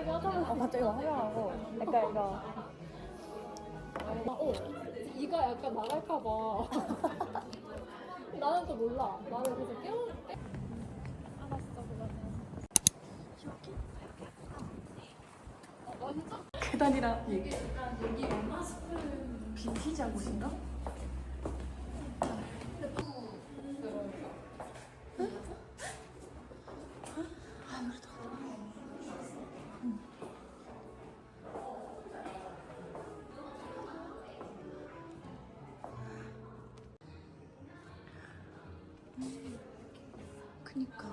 갑자기 하자고. 갑자기 하려고. 약간 이거. 이가 약간 나갈까봐. 나는 또 몰라. 나는 그래서 알았어, 그러면. 완전 계단이랑 이게 약간 여기 엄마 스푼 빈티지한 곳인가? 그니까.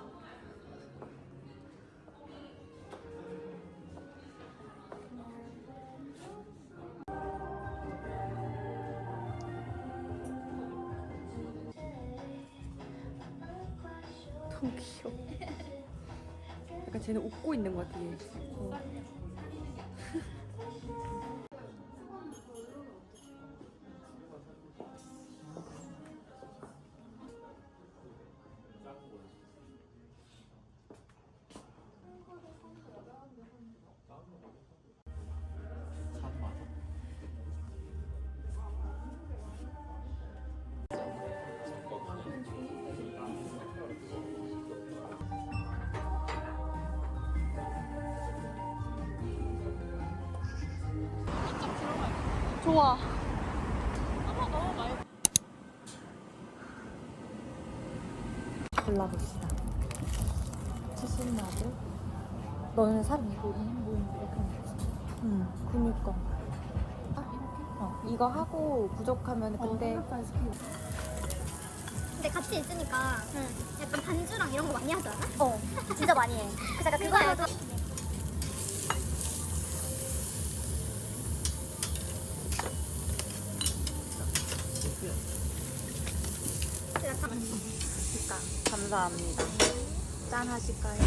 너무 귀여워. 약간 쟤는 웃고 있는 것 같아, 얘. 좋아. 골라봅시다. 치신나도. 너는 3이고 2인분 이렇게 하면 되지. 그니까. 이거 하고 부족하면 그때. 근데 같이 있으니까 약간 반주랑 이런 거 많이 하지 않아? 진짜 많이 해. 그래서 약간 그거에도 그러니까 감사합니다. 짠 하실까요?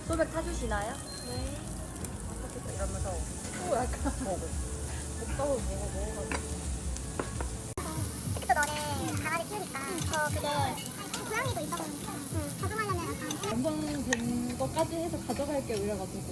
소맥 타주시나요? 네. 이러면서 또 약간 먹다가 먹어가지고. 또 너네 강아지 키우니까 더 그게 고양이도 있다 보니까 적응하려면 약간 완성된 것까지 해서 가져갈게 이래가지고.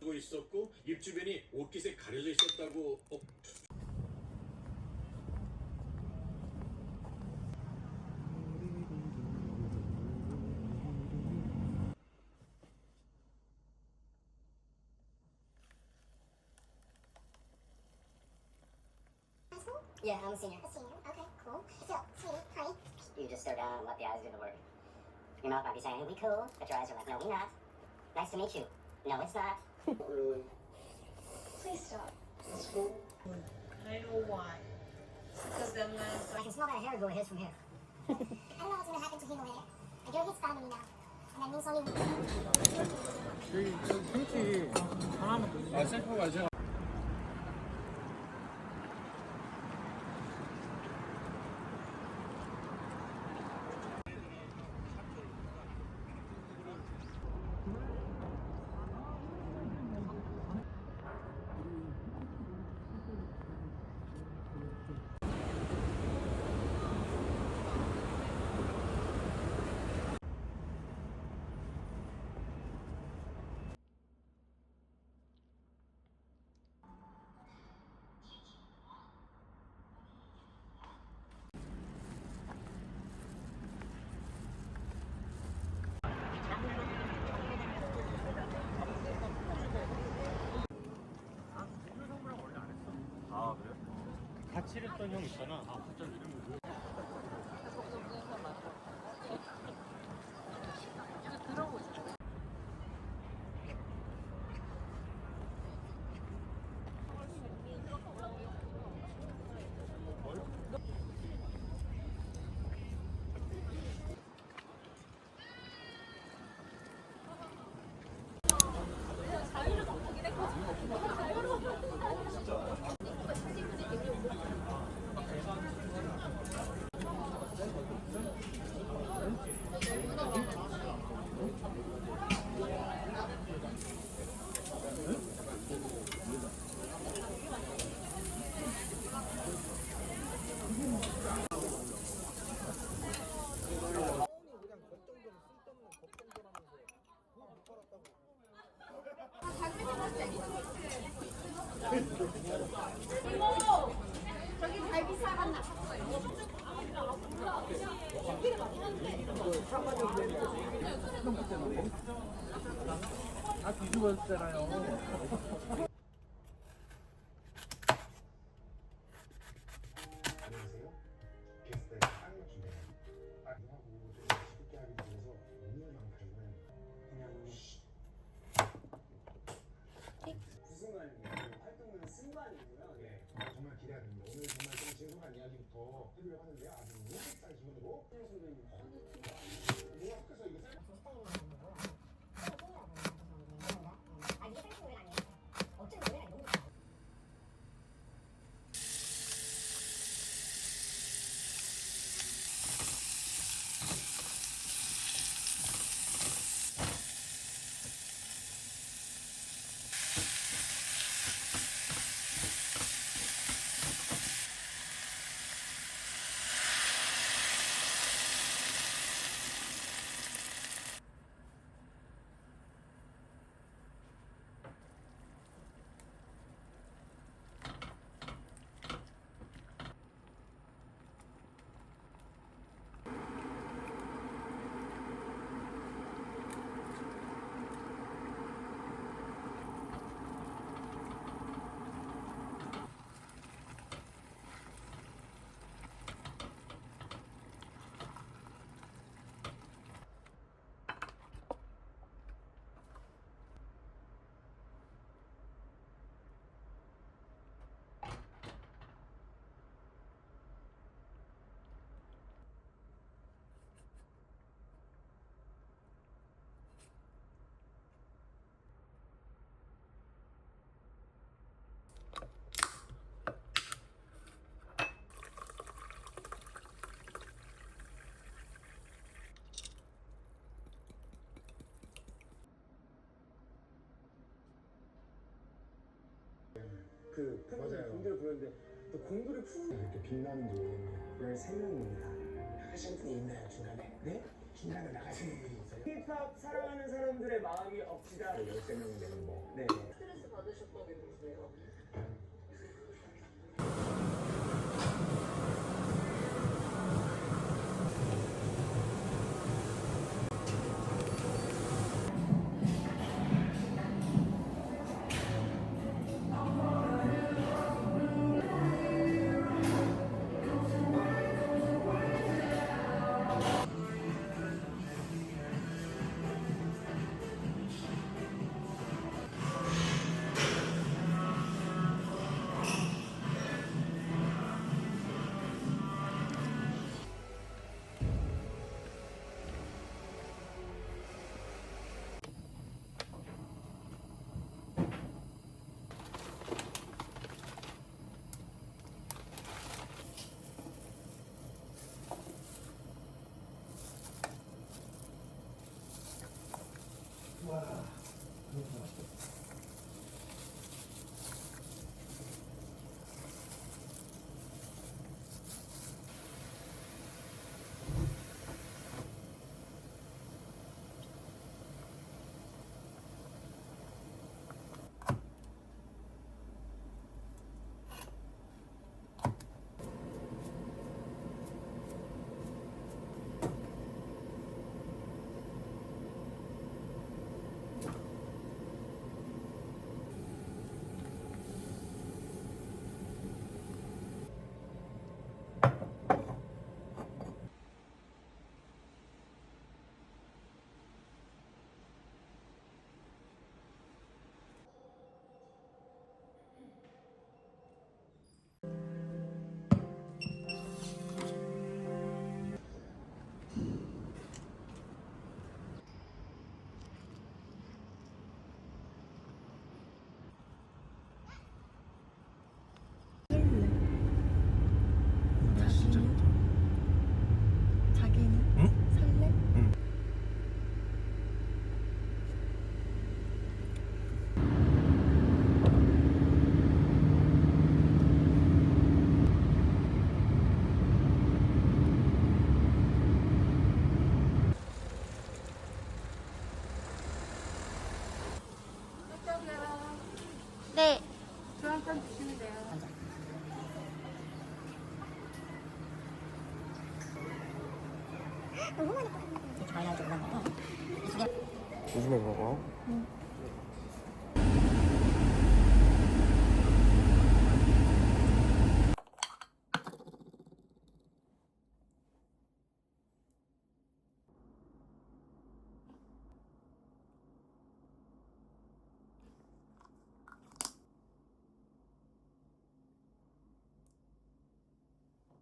고 있었고 입 주변이 옷깃에 가려져 있었다고. Yeah, I'm a senior. a senior. Okay, cool. So, sweetie, hi. You just stare down and let the eyes do the work. Your mouth might be saying, hey, we cool, but your eyes are like, no, we not. Nice to meet you. No, it's not. really? Please stop. It's cool. I know why. Because them last I can smell that hair go his from here. I don't know what's gonna happen to him later. I know he's found me now. And that means only 아, 셀프가 제가 같이 일했던 형 있잖아. 아, 갑자기 이름이 뭐야? 다 뒤집어졌잖아요. 안녕하세요. 게스트의 쌍주네. 하고 좀 쉽게 하기 위해서 오늘만큼은 그냥 무슨 말이냐 활동은 승관이고요. 네, 정말 기대됩니다. 오늘 정말 좀 진솔한 이야기부터 해보려고 하는데 아주 오색상 기분으로 선생님 뭐 학교에서 이거 그 팬분들 공들을 부르는데 또 공들이 푸 이렇게 빛나는 노래 13명입니다. 나가신 분이 있나요 중간에? 네? 중간에 나가신 분이 있어요? 힙합 사랑하는 사람들의 마음이 엎치다 13명 멤버. 네. 스트레스 받으셨던 게 무슨예요? 너무 많이 뽑았네. 이렇게 발라주고 그런 거고. 요즘에 먹어. 응.